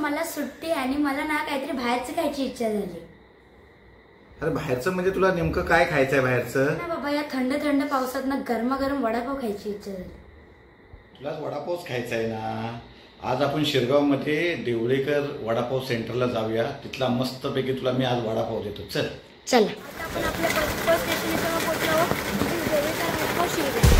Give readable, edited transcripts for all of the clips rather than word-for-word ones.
मला सुट्टी आणि मला ना काहीतरी बाहेरचं खायची इच्छा झाली। अरे बाहेरचं म्हणजे तुला नेमकं काय खायचंय बाहेरचं? ना बाबा, या थंड थंड पावसात ना गरमागरम वडापाव खायची इच्छा झाली। तुला वडापावच खायचा आहे ना? आज आपण शिरगावमध्ये देवळेकर वडापाव सेंटरला जाऊया, तिथला मस्तपैकी तुला मी आज वडापाव देतो। चल चला, आता आपण आपल्या बस स्टेशनवर पोहोचलो आहोत। देवळेकर वडापाव शिरगाव।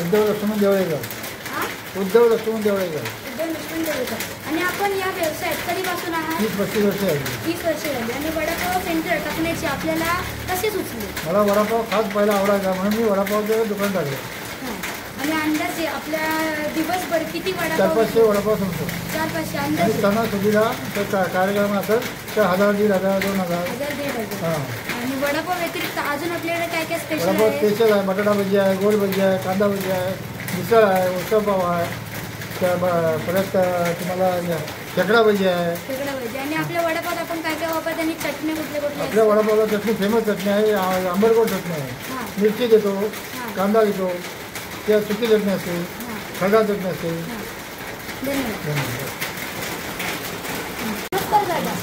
उद्धव लक्ष्मण देवळेकर. उद्धव लक्ष्मण देवळेकर. आणि आपण या व्यवसायात कधीपासून आहात? 30-35 वर्ष झाली. 30 वर्ष झाली. आणि वडापाव सेंटर टाकण्याची आपल्याला कसे सुचले? मला वडापाव खास पहिला आवडायचा म्हणून मी वडापावचं दुकान टाकलं. आणि अंदाजे आपल्या दिवसभर किती वडापाव 400-500 वडापाव संपतो. 400-500 आणि अंदाजे सणासुदीला तर कार्यक्रम असेल तर 1000, 1500, 2000. 1000-1500. हां. आणि वडापाव व्यतिरिक्त अजून आपल्याकडे काय काय स्पेशल वडापाव आहे? स्पेशल आहे. बटाटा भजी आहे, गोल भजी आहे, कांदा भजी आहे, मिसळ आहे, उसळपाव आहे, परत तुम्हाला खेकडा भजी आहे. सगळं पाहिजे. आणि आपल्या वडापाव आपण काय काय वापरतो आणि चटणी कुठल्या कुठल्या आपल्या वडापावला चटणी फेमस चटणी आहे, आंबटगोड चटणी आहे. हां मिरची देतो, कांदा देतो, त्या सुकी चटणी असते, हां खडा चटणी असते. हां. धन्यवाद. धन्यवाद. नमस्कार दादा,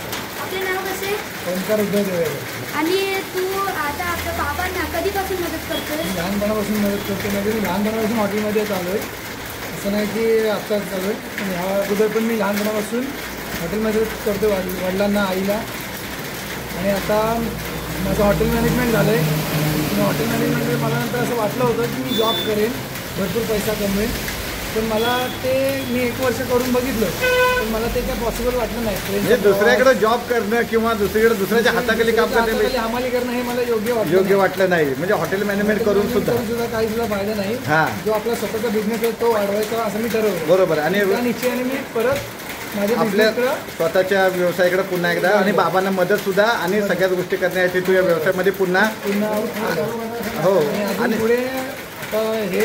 आपले नाव कसे? ओंकार उद्धव देवेकर. आणि तू आता आपल्या बाबांना कधीपासून मदत करतोय? मी लहानपणापासून मदत करतो. म्हणजे मी लहानपणापासून हॉटेलमध्ये चालू आहे. असं नाही की आत्ताच चालू आहे. पण ह्या अगोदर पण मी लहानपणापासून हॉटेलमध्ये करतो वडिलांना, आईला. आणि आता माझं हॉटेल मॅनेजमेंट झालं आहे. हॉटेल मॅनेजमेंटमध्ये मला नंतर असं वाटलं होतं की मी जॉब करेन, भरपूर पैसा कमवेन. पण मला ते मी 1 वर्ष करून बघितलं, पण मला ते काय पॉसिबल वाटलं नाही. म्हणजे दुसऱ्याकडे जॉब करणं किंवा दुसऱ्याच्या हाताखाली काम करणं हमाली करणं हे मला योग्य वाटलं नाही. म्हणजे हॉटेल मॅनेजमेंट करून सुद्धा काही सुद्धा फायदा नाही. हां, जो आपला स्वतःचा बिझनेस आहे तो वाढवायचा असं मी ठरवलं. बरोबर. आणि त्या निश्चयाने मी परत माझ्या आपल्या businessकडं स्वतःच्या व्यवसायाकडे पुन्हा एकदा आणि बाबांना मदत सुद्धा आणि सगळ्याच गोष्टी करण्यासाठी तू या व्यवसायामध्ये पुन्हा पुन्हा हो. आणि आणि पुढे आता हे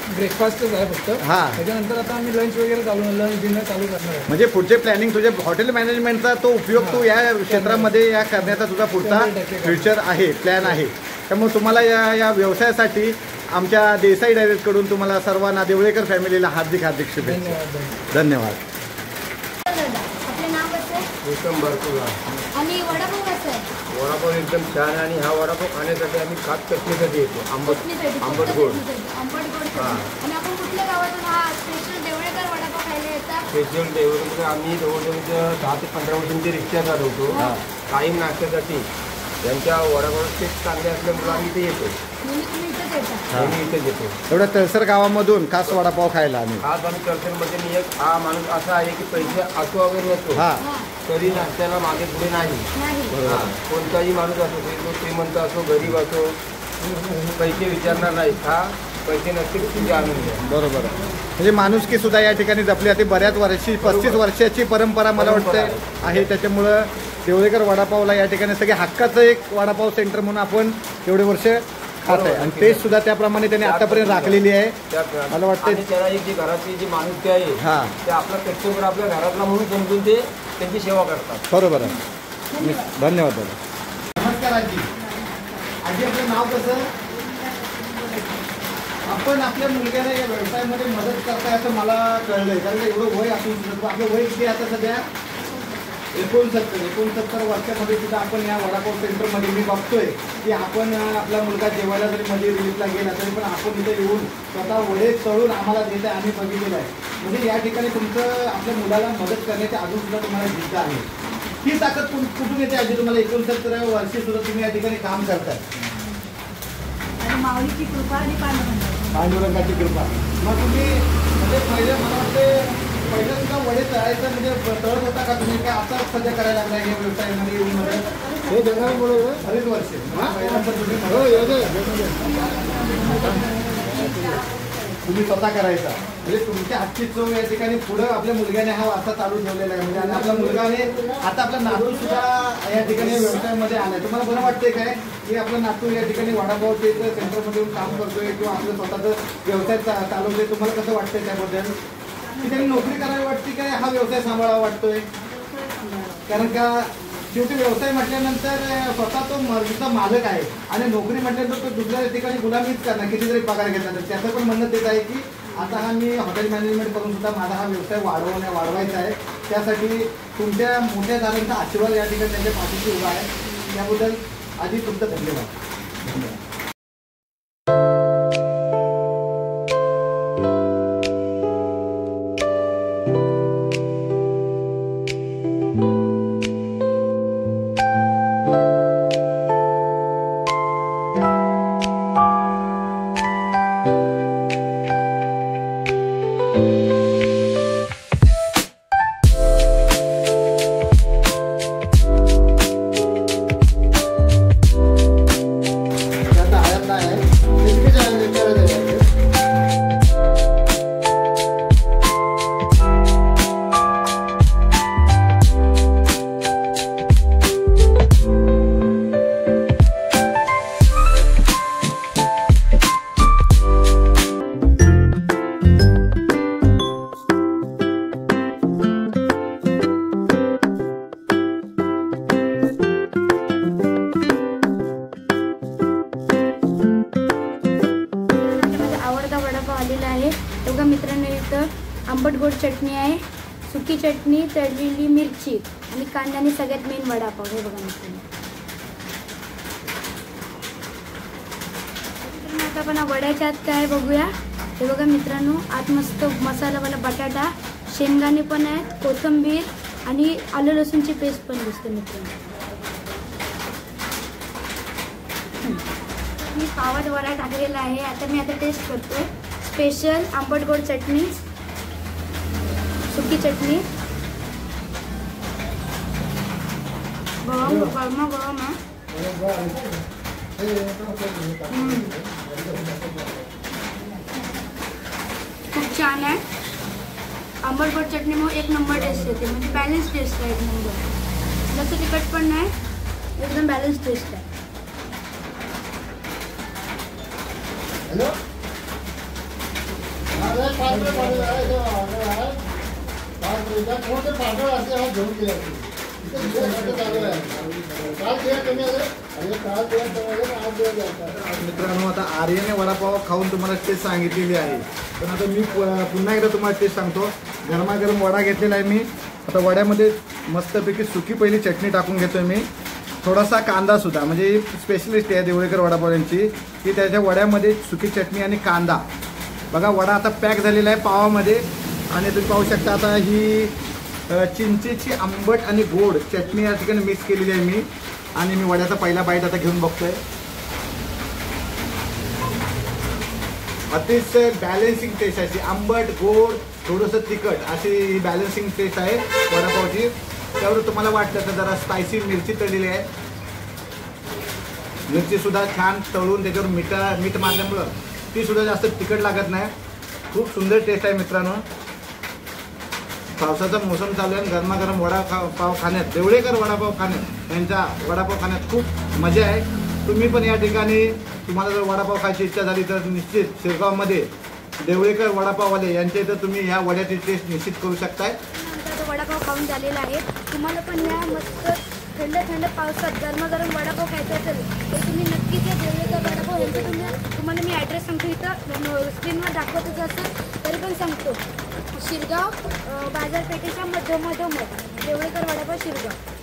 ब्रेकफास्टच आहे फक्त. हां, त्याच्यानंतर आता आम्ही लंच वगैरे लंच डिनर चालू करणार आहे. म्हणजे पुढचे प्लॅनिंग तुझ्या हॉटेल मॅनेजमेंटचा तो उपयोग तू या क्षेत्रामध्ये या करण्याचा तुझा पुढचा फ्युचर आहे, प्लॅन आहे. त्यामुळे तुम्हाला या व्यवसायासाठी आमच्या देसाई डायरेक्टकडून तुम्हाला सर्वांना, देवळेकर फॅमिलीला हार्दिक शुभेच्छा. धन्यवाद. धन्यवाद. दादा, आपले नाव कसं आहे? एकदम भरपूर आणि वडापाव कसं आहे? वडापाव एकदम छान आहे. आणि हा वडापाव खाण्यासाठी आम्ही खास चटणीसाठी येतो, चटणीसाठी, फक्त आंबट गोड. चटणीसाठी, आंबट गोड चटणी. हां. आणि आपण कुठल्या गावातून हा स्पेशल देवळेकर वडापाव खायला येतात? स्पेशल देवळमध्ये आम्ही जवळजवळ 10 ते 15 वर्षांची रिक्षा चालवतो. कायम नाश्त्यासाठी त्यांच्या वडापाव टेस्ट चांगले असल्यामुळे आम्ही इथे येतो. म्हणजे तुम्ही इथंच येतात? आम्ही इथेच येतो. एवढ्या तळसर गावामधून खास वडापाव खायला आम्ही. आज आम्ही चर्चेमध्ये मी एक हा माणूस असा आहे की पैसे असो वगैरे नसतो हा, हां. तरी नाश्त्याला मागे पुढे नाही. नाही. हां, कोणताही माणूस असो, तो श्रीमंत असो, गरीब असो, पैसे विचारणार नाही. हा पैसे नसतील तुझे आणून द्या. बरोबर. म्हणजे माणुसकी सुद्धा या ठिकाणी जपली जाते. बऱ्याच वर्षी 35 वर्षाची परंपरा मला वाटते आहे. त्याच्यामुळं देवळेकर वडापावला या ठिकाणी सगळे हक्काचं एक वडापाव सेंटर म्हणून आपण एवढे वर्ष खात आहे. आणि टेस्ट सुद्धा त्याप्रमाणे त्यांनी आतापर्यंत राखलेली आहे. मला वाटतं आणि त्याला एक जी घरातली जी माणुसकी आहे हां, ते आपला कस्टमर आपल्या घरातला म्हणून समजून ते त्यांची सेवा करतात. बरोबर आहे. धन्यवाद दादा. नमस्कार आजी. आजी, आपलं नाव कसं? आपण आपल्या मुलग्याला या व्यवसायामध्ये मदत करताय असं मला कळलंय. कारण एवढं वय असून सुद्धा आपलं वय किती आता सध्या? 69 वर्षामध्ये सुद्धा आपण या वडापाव सेंटरमध्ये मी बघतोय की आपण आपला मुलगा जेवायला जरी मध्ये रिलीजला गेला तरी पण आपण इथे येऊन स्वतः वडे तळून आम्हाला देत आहे. आम्ही बघितलेलं आहे. म्हणजे या ठिकाणी तुमचं आपल्या मुलाला मदत करण्याची अजून सुद्धा तुम्हाला जिद्द आहे. ही ताकद कुठून येते आजी तुम्हाला? 69 वर्षी सुद्धा तुम्ही या ठिकाणी काम करताय. आणि माऊलीची कृपा आणि पांडुरंगाची कृपा. मग तुम्ही म्हणजे पहिले मला वाटते पहिलं सुद्धा वडे तळायचं म्हणजे तळत होता का तुम्ही? काय आता सध्या करायला लागला या व्यवसायामध्ये येऊन मदत? हे जगाला बोलवलं. बरेच वर्ष पहिल्यानंतर हो, तुम्ही स्वतः करायचा. म्हणजे तुमच्या हातची चव या ठिकाणी पुढं आपल्या मुलग्याने हा वारसा चालू ठेवलेला आहे. म्हणजे आणि आपल्या मुलगाने आता आपला नातू सुद्धा या ठिकाणी व्यवसायामध्ये आलाय. तुम्हाला बरं वाटतंय काय की आपला नातू या ठिकाणी वडापावचे सेंटरमध्ये येऊन काम करतोय किंवा आपलं स्वतःचा व्यवसाय चालवतोय? तुम्हाला कसं वाटतंय त्याबद्दल? की त्यांनी नोकरी करावी वाटते काय हा व्यवसाय सांभाळावा वाटतोय? कारण का शेवटी व्यवसाय म्हटल्यानंतर स्वतः तो मर्जीचा मालक आहे आणि नोकरी म्हटल्यानंतर तो दुसऱ्या ठिकाणी गुलामीच करणार, कितीतरी पगार घेतला तर. त्याचं पण म्हणणं तेच आहे की आता हा मी हॉटेल मॅनेजमेंट करून सुद्धा माझा हा व्यवसाय वाढवायचा आहे. त्यासाठी तुमच्या मोठ्या दारांचा आशीर्वाद या ठिकाणी त्यांच्या पाठीशी उभा आहे. त्याबद्दल आधी तुमचं धन्यवाद. चटणी आहे, सुकी चटणी, तळलेली मिरची आणि कांद्याने सगळ्यात मेन वडापाव. हे बघा मित्रांनो. आता आपण वड्याच्या आत काय बघूया. हे बघा मित्रांनो, आत मस्त मसालावाला बटाटा, शेंगदाणे पण आहेत, कोथिंबीर आणि आलं लसूणची पेस्ट पण दिसते मित्रांनो. मी पावात वडा टाकलेला आहे. आता मी टेस्ट करतोय. स्पेशल आंबट गोड चटणी, सुकी चटणी, गरम आहे. खूप छान आहे. आंबट गोड चटणीमुळे एक नंबर टेस्ट येते, म्हणजे बॅलन्स टेस्ट आहे एक नंबर. जास्त तिखट पण नाही, एकदम बॅलन्स टेस्ट आहे. हॅलो मित्रांनो, आता आर्यने वडापाव खाऊन तुम्हाला टेस्ट सांगितलेली आहे, पण आता मी पुन्हा एकदा तुम्हाला टेस्ट सांगतो. गरमागरम वडा घेतलेला आहे मी. आता वड्यामध्ये मस्तपैकी सुकी पहिली चटणी टाकून घेतोय मी, थोडासा कांदा सुद्धा, म्हणजे स्पेशलिस्ट आहे देवळेकर वडापाव यांची, की त्याच्या वड्यामध्ये सुकी चटणी आणि कांदा. बघा वडा आता पॅक झालेला आहे पावामध्ये. आणि तुम्ही पाहू शकता आता ही चिंचेची आंबट आणि गोड चटणी या ठिकाणी मिक्स केलेली आहे मी. आणि मी वड्याचा पहिला बाईट आता घेऊन बघतोय. अतिशय बॅलन्सिंग टेस्ट आहे, आंबट गोड थोडंसं तिखट अशी ही बॅलन्सिंग टेस्ट आहे वडापावची. त्यावर तुम्हाला वाटतं तर जरा स्पायसी मिरची तळलेली आहे. मिरची सुद्धा छान तळून त्याच्यावर मीठ मारल्यामुळं ती सुद्धा जास्त तिखट लागत नाही. खूप सुंदर टेस्ट आहे मित्रांनो. पावसाचा मोसम चालू आहे, गरमागरम वडापाव खाण्यात, देवळेकर वडापाव खाण्यात, यांचा वडापाव खाण्यात खूप मजा आहे. तुम्ही पण या ठिकाणी तुम्हाला जर वडापाव खायची इच्छा झाली तर निश्चित शिरगावमध्ये देवळेकर वडापाववाले यांच्या इथं तुम्ही ह्या वड्याची टेस्ट निश्चित करू शकताय. वडापाव खाऊन झालेला आहे. तुम्हाला पण या मस्त थंड थंड पावसात गरमागरम वडापाव खायचा असेल तर तुम्ही नक्कीच या देवळेकर वडापाव यांचं तुम्हाला मी ॲड्रेस सांगतो, इथं स्क्रीनवर दाखवतच असेल तरी पण सांगतो. शिरगाव बाजारपेठेच्या मधोमध देवळेकर वडापाव शिरगाव.